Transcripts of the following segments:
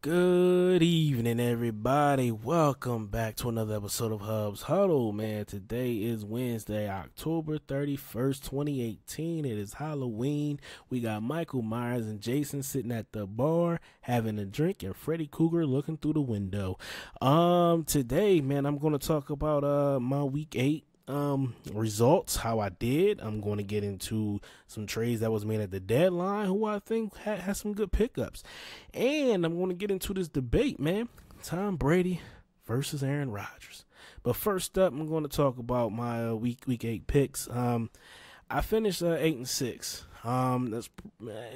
Good evening, everybody. Welcome back to another episode of Hub's Huddle, man. Today is Wednesday, October 31st, 2018. It is Halloween. We got Michael Myers and Jason sitting at the bar having a drink and Freddy Cougar looking through the window. Today, man, I'm going to talk about my week 8 results, how I did. I'm going to get into some trades that was made at the deadline, who I think has some good pickups, and I'm going to get into this debate, man. Tom Brady versus Aaron Rodgers. But first up, I'm going to talk about my week 8 picks. I finished 8-6.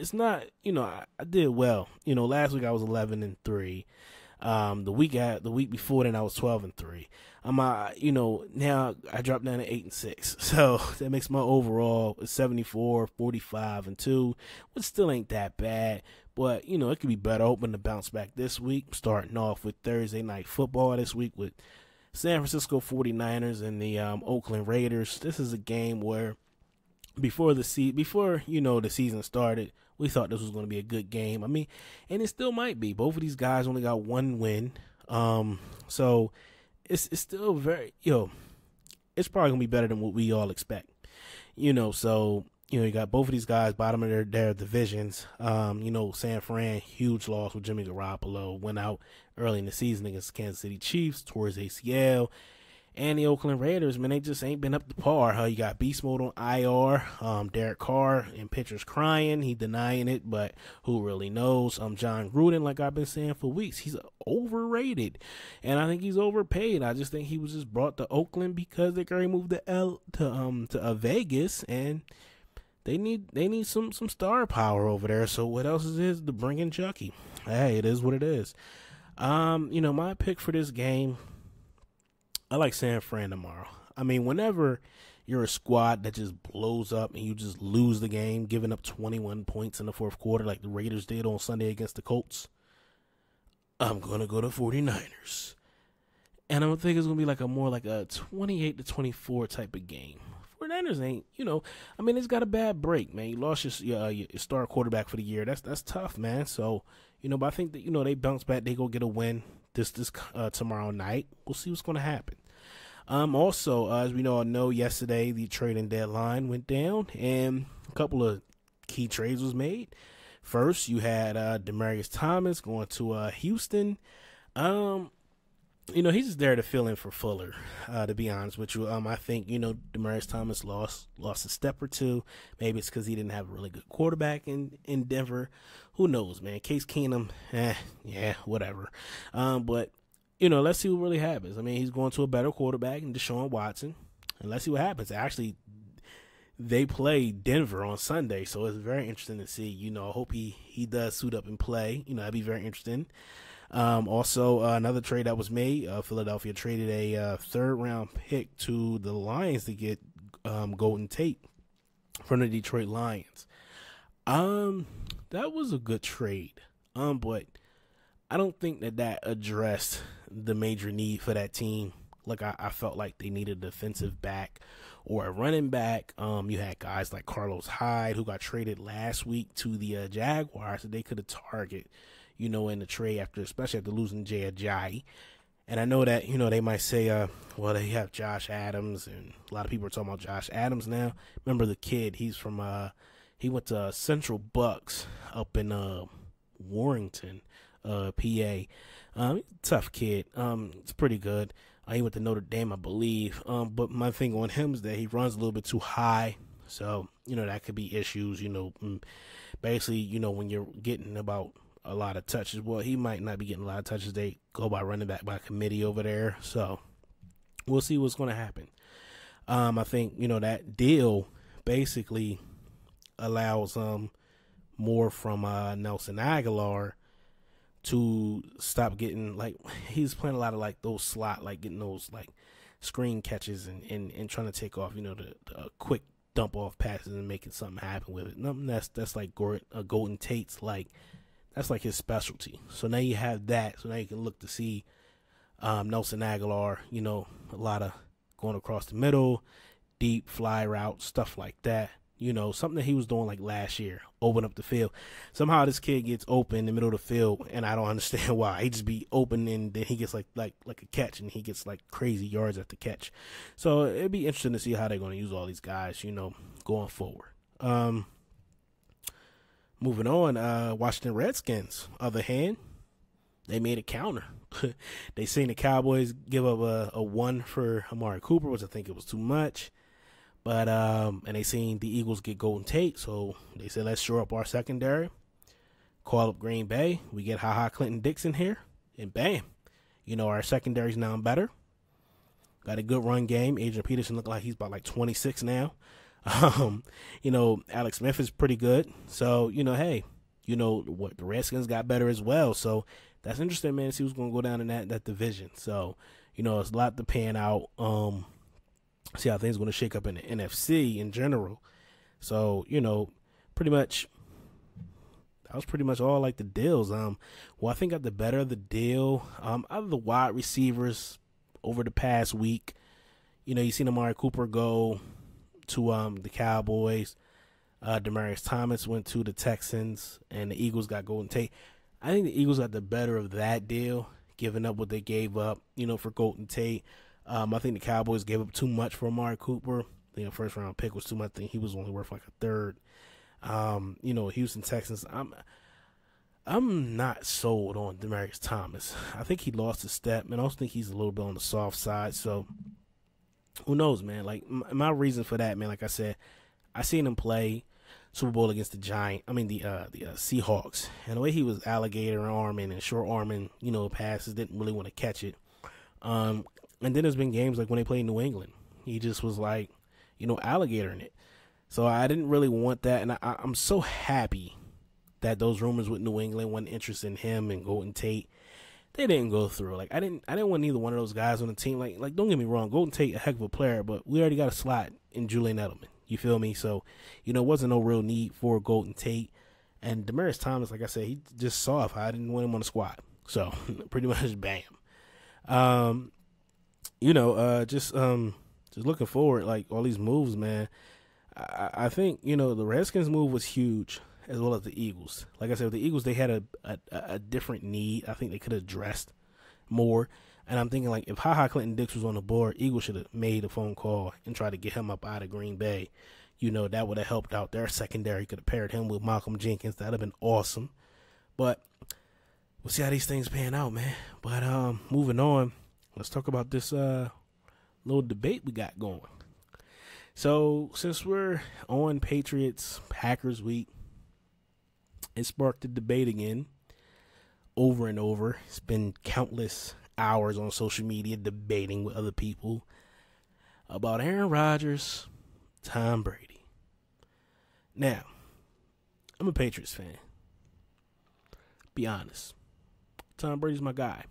It's not, I did well. Last week I was 11-3. The week before then I was 12-3. Now I dropped down to 8-6. So that makes my overall 74, 45-2, which still ain't that bad. But, it could be better. Hoping to bounce back this week. Starting off with Thursday night football this week with San Francisco 49ers and the Oakland Raiders. This is a game where before the season started, we thought this was going to be a good game. And it still might be. Both of these guys only got one win. So it's still very, it's probably going to be better than what we all expect. So, you got both of these guys bottom of their divisions. San Fran, huge loss with Jimmy Garoppolo, went out early in the season against Kansas City Chiefs towards ACL. And the Oakland Raiders, man, they just ain't been up to par. You got Beast Mode on IR, Derek Carr and pitchers crying. He denying it, but who really knows? John Gruden, like I've been saying for weeks, he's overrated. And I think he's overpaid. I just think he was just brought to Oakland because they already moved to Vegas, and they need some star power over there. So what else is to bring in Chucky? Hey, it is what it is. My pick for this game, I like San Fran tomorrow. Whenever you're a squad that just blows up and you just lose the game, giving up 21 points in the fourth quarter like the Raiders did on Sunday against the Colts, I'm going to go to 49ers. And I think it's going to be more like a 28-24 type of game. 49ers ain't, it's got a bad break, man. You lost your star quarterback for the year. That's tough, man. So, but I think that, they bounce back. They go get a win this tomorrow night. We'll see what's going to happen. Also, as we all know, yesterday the trading deadline went down and a couple of key trades was made. First, you had Demaryius Thomas going to Houston. He's just there to fill in for Fuller, to be honest with you. I think, Demaryius Thomas lost a step or two. Maybe it's because he didn't have a really good quarterback in Denver. Who knows, man? Case Keenum, whatever. But, let's see what really happens. He's going to a better quarterback in Deshaun Watson. And let's see what happens. Actually, they play Denver on Sunday, so it's very interesting to see. I hope he does suit up and play. That'd be very interesting. Also, another trade that was made, Philadelphia traded a third-round pick to the Lions to get Golden Tate from the Detroit Lions. That was a good trade, but I don't think that addressed the major need for that team. I felt like they needed a defensive back or a running back. You had guys like Carlos Hyde, who got traded last week to the Jaguars, that they could have targeted, in the trade especially after losing G.O.A.T. And I know that, they might say, they have Josh Adams, and a lot of people are talking about Josh Adams now. Remember the kid, he's from, he went to Central Bucks up in Warrington, PA. Tough kid. It's pretty good. He went to Notre Dame, I believe. But my thing on him is that he runs a little bit too high. So, that could be issues, basically, when you're getting about a lot of touches. Well, he might not be getting a lot of touches. They go by running back by committee over there. So we'll see what's going to happen. I think, that deal basically allows more from Nelson Aguilar to stop getting, he's playing a lot of those slot, getting those screen catches and trying to take off, the quick dump off passes and making something happen with it. Nothing that's like Golden Tate's that's his specialty. So now you have that. So now you can look to see Nelson Aguilar, a lot of going across the middle, deep fly route, stuff like that. Something that he was doing last year open up the field. Somehow this kid gets open in the middle of the field, and I don't understand why. He just be open, and then he gets like a catch, and he gets like crazy yards at the catch. So it'd be interesting to see how they're going to use all these guys, going forward. Moving on, Washington Redskins, other hand, they made a counter. They seen the Cowboys give up a 1 for Amari Cooper, which I think it was too much. But and they seen the Eagles get Golden Tate, so they said, let's shore up our secondary. Call up Green Bay. We get Clinton Dixon here, and bam, our secondary's now better. Got a good run game. Adrian Peterson look like he's about like 26 now. Alex Smith is pretty good. So, hey, what, the Redskins got better as well. So that's interesting, man, to see who's going to go down in that division. So, it's a lot to pan out. See how things are going to shake up in the NFC in general. So, pretty much, that was pretty much all like the deals. I think got the better of the deal. Out of the wide receivers over the past week, you seen Amari Cooper go to the Cowboys. Demaryius Thomas went to the Texans, and the Eagles got Golden Tate. I think the Eagles got the better of that deal, giving up what they gave up, for Golden Tate. I think the Cowboys gave up too much for Amari Cooper. I think a first-round pick was too much. I think he was only worth like a third. Houston Texans, I'm not sold on Demaryius Thomas. I think he lost a step, and I also think he's a little bit on the soft side. So who knows, man? Like, my reason for that, man, like I said, I seen him play Super Bowl against the Seahawks, and the way he was alligator arming and short arming, passes, didn't really want to catch it. And then there's been games like when they played New England, he just was like, alligatoring it. So I didn't really want that, and I'm so happy that those rumors with New England wasn't interested in him and Golden Tate. They didn't go through. Like, I didn't want neither one of those guys on the team. Like don't get me wrong, Golden Tate a heck of a player, but we already got a slot in Julian Edelman. You feel me? So, it wasn't no real need for Golden Tate. And Demaryius Thomas, like I said, he just soft. I didn't want him on the squad. So pretty much bam. Just looking forward, like all these moves, man. I think, the Redskins move was huge, as well as the Eagles. Like I said, with the Eagles, they had a different need. I think they could have addressed more. And I'm thinking, like, if Clinton Dix was on the board, Eagles should have made a phone call and tried to get him up out of Green Bay. That would have helped out their secondary. Could have paired him with Malcolm Jenkins. That would have been awesome. But we'll see how these things pan out, man. But moving on, let's talk about this little debate we got going. So, since we're on Patriots-Packers week, it sparked a debate again, over and over. It's been countless hours on social media debating with other people about Aaron Rodgers, Tom Brady. Now, I'm a Patriots fan. Be honest. Tom Brady's my guy.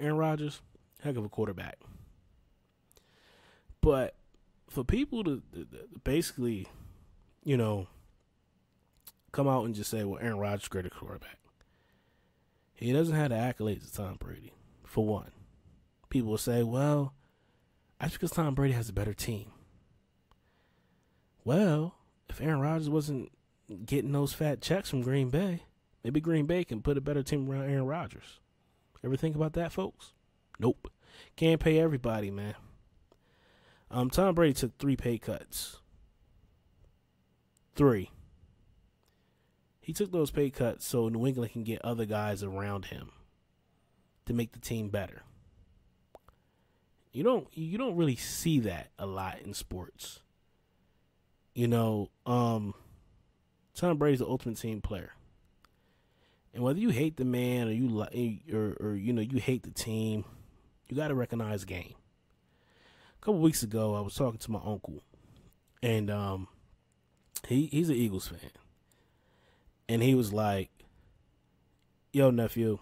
Aaron Rodgers, heck of a quarterback. But for people to basically, come out and just say, well, Aaron Rodgers is a greater quarterback. He doesn't have the accolades of Tom Brady, for one. People will say, well, that's because Tom Brady has a better team. Well, if Aaron Rodgers wasn't getting those fat checks from Green Bay, maybe Green Bay can put a better team around Aaron Rodgers. Ever think about that, folks? Nope. Can't pay everybody, man. Tom Brady took 3 pay cuts. 3. He took those pay cuts so New England can get other guys around him to make the team better. You don't really see that a lot in sports. Tom Brady's the ultimate team player. And whether you hate the man or you hate the team, you got to recognize game. A couple weeks ago, I was talking to my uncle, and he's an Eagles fan. And he was like, yo, nephew,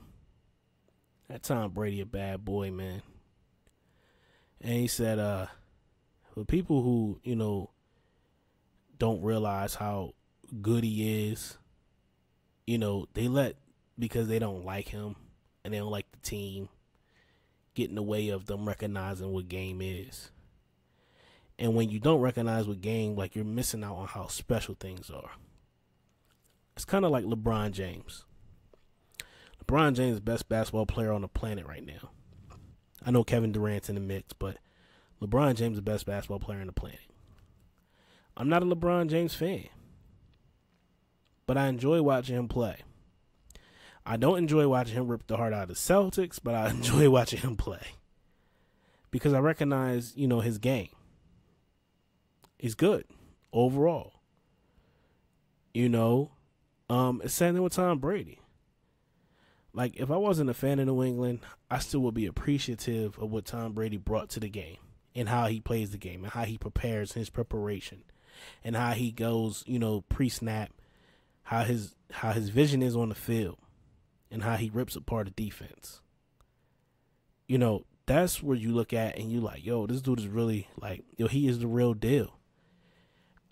that Tom Brady a bad boy, man. And he said, for people who, don't realize how good he is, because they don't like him and they don't like the team, get in the way of them recognizing what game is. And when you don't recognize what game, like, you're missing out on how special things are. It's kind of like LeBron James. LeBron James is the best basketball player on the planet right now. I know Kevin Durant's in the mix, but LeBron James is the best basketball player on the planet. I'm not a LeBron James fan, but I enjoy watching him play. I don't enjoy watching him rip the heart out of the Celtics, but I enjoy watching him play because I recognize, his game. He's good overall. It's same thing with Tom Brady. Like, if I wasn't a fan of New England, I still would be appreciative of what Tom Brady brought to the game and how he plays the game and how he prepares his preparation and how he goes, pre-snap, how his vision is on the field and how he rips apart the defense. That's where you look at and you like, yo, this dude is really like, he is the real deal.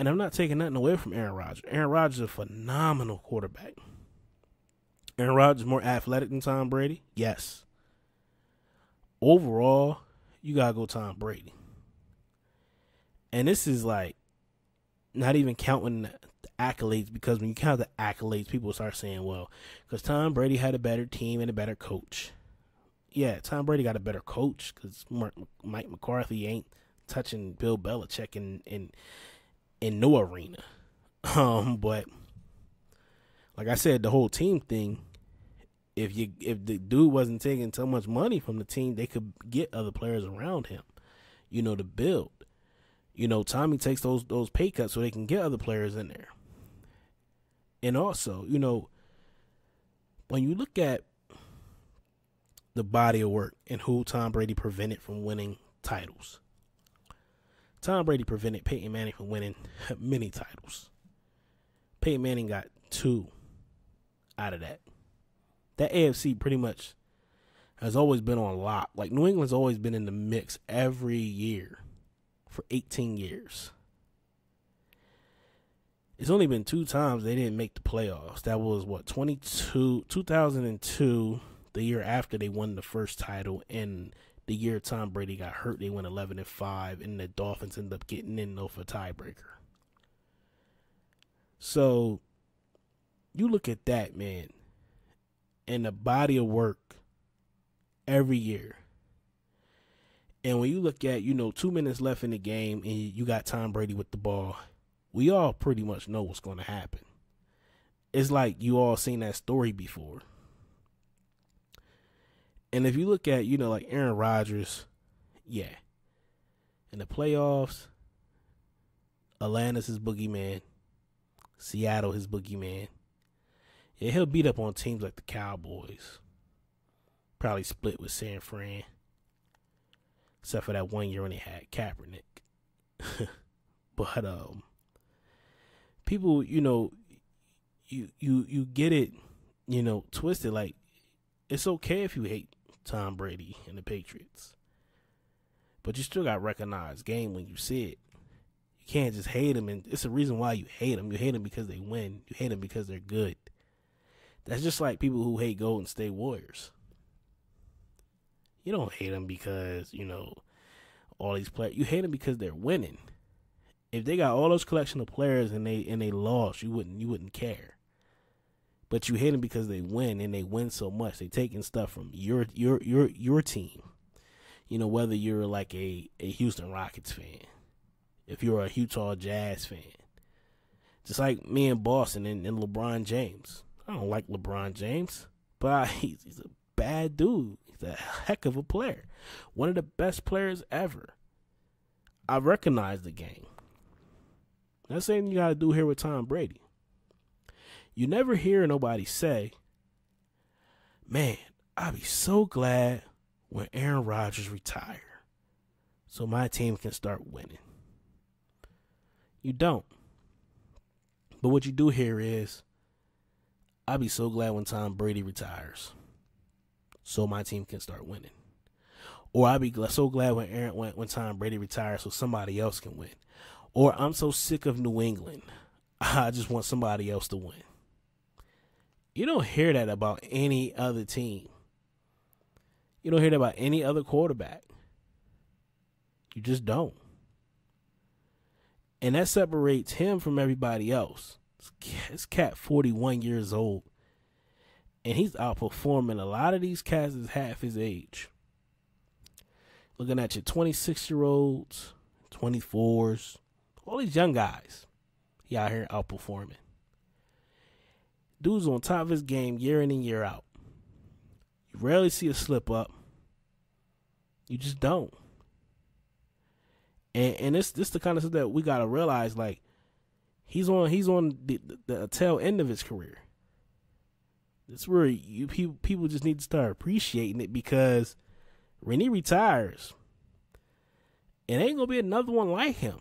And I'm not taking nothing away from Aaron Rodgers. Aaron Rodgers is a phenomenal quarterback. Aaron Rodgers is more athletic than Tom Brady? Yes. Overall, you got to go Tom Brady. And this is like not even counting the accolades, because when you count the accolades, people start saying, well, because Tom Brady had a better team and a better coach. Yeah, Tom Brady got a better coach because Mike McCarthy ain't touching Bill Belichick in no arena. But like I said, the whole team thing, if the dude wasn't taking so much money from the team, they could get other players around him, to build. Tommy takes those pay cuts so they can get other players in there. And also, when you look at the body of work and who Tom Brady prevented from winning titles, Tom Brady prevented Peyton Manning from winning many titles. Peyton Manning got 2 out of that. That AFC pretty much has always been on lock. Like, New England's always been in the mix every year for 18 years. It's only been 2 times they didn't make the playoffs. That was, 2002, the year after they won the first title, and the year Tom Brady got hurt, they went 11-5, and the Dolphins ended up getting in, though, for a tiebreaker. So, you look at that, man, and the body of work every year. And when you look at, 2 minutes left in the game, and you got Tom Brady with the ball, we all pretty much know what's going to happen. It's like you all seen that story before. And if you look at, like Aaron Rodgers, yeah. In the playoffs, Atlanta's his boogeyman. Seattle his boogeyman. Yeah, he'll beat up on teams like the Cowboys. Probably split with San Fran. Except for that 1 year when they had Kaepernick. But people, you get it, twisted. Like, it's okay if you hate Tom Brady and the Patriots, but you still got to recognize game when you see it. You can't just hate them, and it's a reason why you hate them. You hate them because they win. You hate them because they're good. That's just like people who hate Golden State Warriors. You don't hate them because, all these players. You hate them because they're winning. If they got all those collection of players and they lost, you wouldn't care. But you hate them because they win, and they win so much. They taking stuff from your team. Whether you're like a Houston Rockets fan, if you're a Utah Jazz fan, just like me and Boston and LeBron James. I don't like LeBron James, but he's a bad dude. He's a heck of a player, one of the best players ever. I recognize the game. That's something you got to do here with Tom Brady. You never hear nobody say, man, I'll be so glad when Aaron Rodgers retire so my team can start winning. You don't. But what you do hear is, I'll be so glad when Tom Brady retires so my team can start winning. Or I'll be so glad when Tom Brady retires so somebody else can win. Or I'm so sick of New England, I just want somebody else to win. You don't hear that about any other team. You don't hear that about any other quarterback. You just don't. And that separates him from everybody else. This cat 41 years old, and he's outperforming a lot of these cats is half his age. Looking at your 26-year-olds, 24s, all these young guys, he out here outperforming. Dude's on top of his game year in and year out. You rarely see a slip up. You just don't. And this the kind of stuff that we gotta realize. Like, he's on the tail end of his career. That's where people just need to start appreciating it, because when he retires, it ain't gonna be another one like him.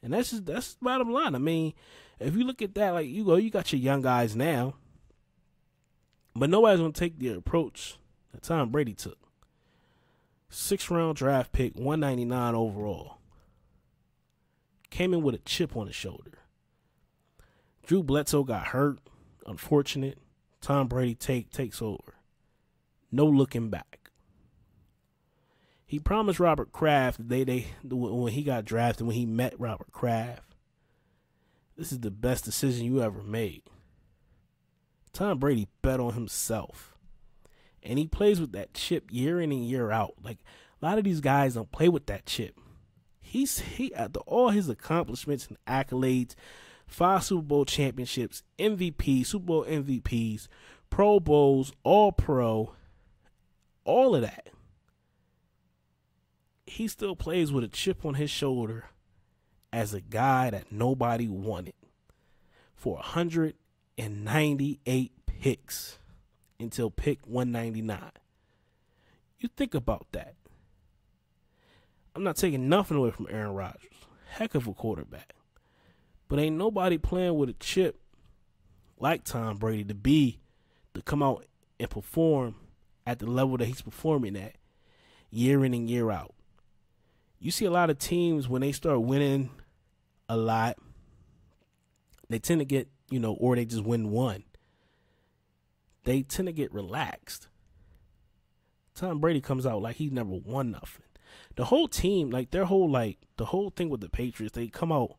And that's the bottom line. I mean, if you look at that, like, you got your young guys now, but nobody's gonna take the approach that Tom Brady took. 6th round draft pick, 199 overall. Came in with a chip on his shoulder. Drew Bledsoe got hurt. Unfortunate. Tom Brady takes over. No looking back. He promised Robert Kraft when he got drafted, when he met Robert Kraft, this is the best decision you ever made. Tom Brady bet on himself. And he plays with that chip year in and year out. Like, a lot of these guys don't play with that chip. He after all his accomplishments and accolades, 5 Super Bowl championships, MVP, Super Bowl MVPs, Pro Bowls, All Pro, all of that, he still plays with a chip on his shoulder as a guy that nobody wanted for 198 picks until pick 199. You think about that. I'm not taking nothing away from Aaron Rodgers. Heck of a quarterback. But ain't nobody playing with a chip like Tom Brady to come out and perform at the level that he's performing at year in and year out. You see a lot of teams, when they start winning a lot, they tend to get, or they just win one, they tend to get relaxed. Tom Brady comes out like he's never won nothing. The whole team, the whole thing with the Patriots, they come out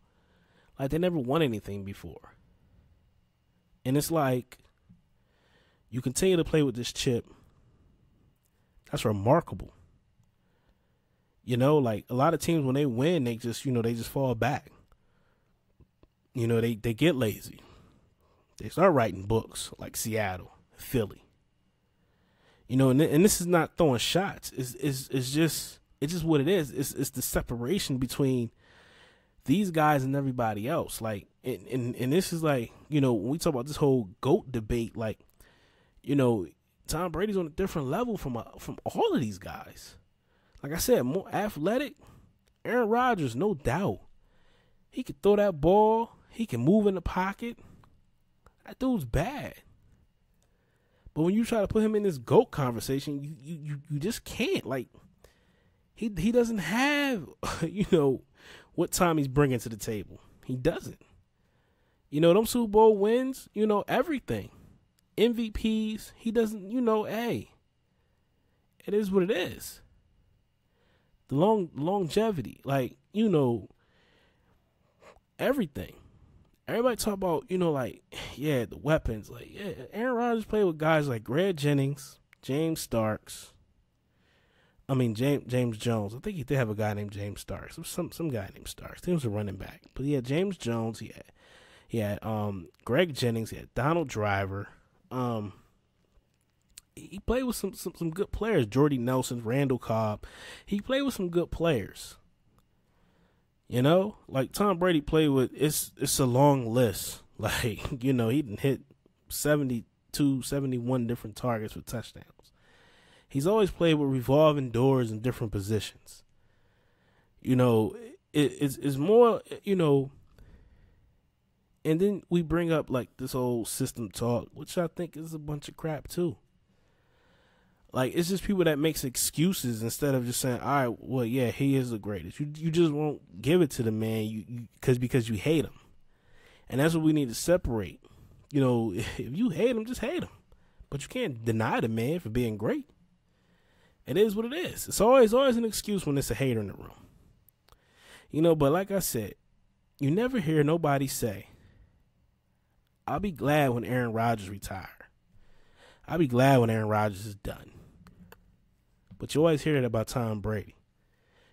like they never won anything before. And it's like, you continue to play with this chip. That's remarkable. Like, a lot of teams, when they win, they just fall back. They get lazy. They start writing books like Seattle, Philly. And this is not throwing shots. It's just what it is. It's the separation between these guys and everybody else. Like, and this is like, when we talk about this whole GOAT debate, like, Tom Brady's on a different level from all of these guys. Like I said, more athletic. Aaron Rodgers, no doubt. He can throw that ball. He can move in the pocket. That dude's bad. But when you try to put him in this GOAT conversation, you just can't. Like, he doesn't have, what time he's bringing to the table. He doesn't. Them Super Bowl wins, everything. MVPs, he doesn't, hey. It is what it is. The longevity, everything. Everybody talk about, the weapons. Like, yeah, Aaron Rodgers played with guys like Greg Jennings, James Jones. I think he did have a guy named James Starks. Some guy named Starks. He was a running back. But he had James Jones. He had Greg Jennings. He had Donald Driver. He played with some good players. Jordy Nelson, Randall Cobb. He played with some good players. Like Tom Brady played with, it's a long list. Like, he didn't hit 72, 71 different targets for touchdowns. He's always played with revolving doors in different positions. It's more, and then we bring up like this whole system talk, which I think is a bunch of crap too. Like, it's just people that makes excuses instead of just saying, all right, well, yeah, he is the greatest. You just won't give it to the man because you hate him. And that's what we need to separate. If you hate him, just hate him. But you can't deny the man for being great. It is what it is. It's always an excuse when there's a hater in the room. But like I said, you never hear nobody say I'll be glad when Aaron Rodgers retire. I'll be glad when Aaron Rodgers is done. But you always hear that about Tom Brady.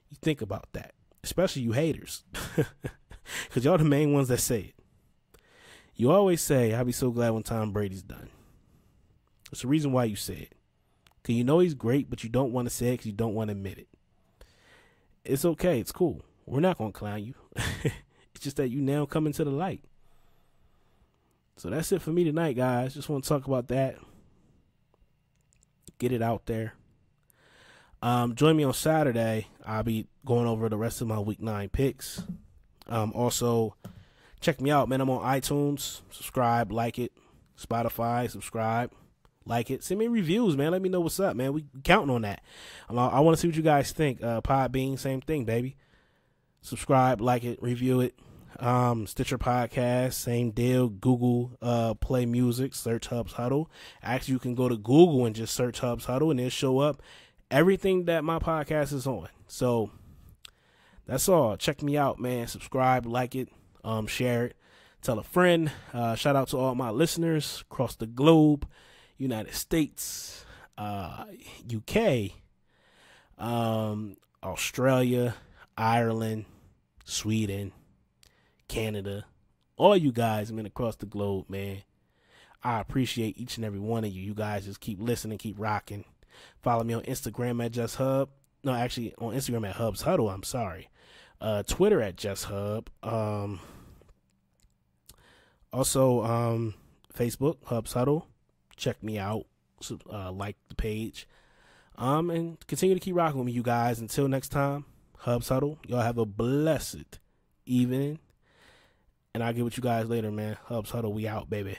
You think about that, especially you haters, because y'all the main ones that say it. You always say, I'll be so glad when Tom Brady's done. It's the reason why you say it. Because you know he's great, but you don't want to say it because you don't want to admit it. It's okay. It's cool. We're not going to clown you. It's just that you now come into the light. So that's it for me tonight, guys. Just want to talk about that. Get it out there. Join me on Saturday. I'll be going over the rest of my Week 9 picks. Also, check me out, man. I'm on iTunes. Subscribe, like it. Spotify, subscribe, like it. Send me reviews, man. Let me know what's up, man. We counting on that. I want to see what you guys think. Podbean, same thing, baby. Subscribe, like it, review it. Stitcher Podcast, same deal. Google Play Music, search Hubs Huddle. Actually, you can go to Google and just search Hubs Huddle, and it'll show up everything that my podcast is on. So that's all. Check me out, man. Subscribe, like it, share it, tell a friend. Shout out to all my listeners across the globe, United States, UK, Australia, Ireland, Sweden, Canada, all you guys, man, across the globe, man. I appreciate each and every one of you. You guys just keep listening, keep rocking. Follow me on Instagram at Just Hub. No, actually on Instagram at Hubs Huddle. I'm sorry. Twitter at Just Hub. Also, Facebook Hubs Huddle. Check me out. Like the page. And continue to keep rocking with me, you guys. Until next time, Hubs Huddle. Y'all have a blessed evening. And I'll get with you guys later, man. Hubs Huddle, we out, baby.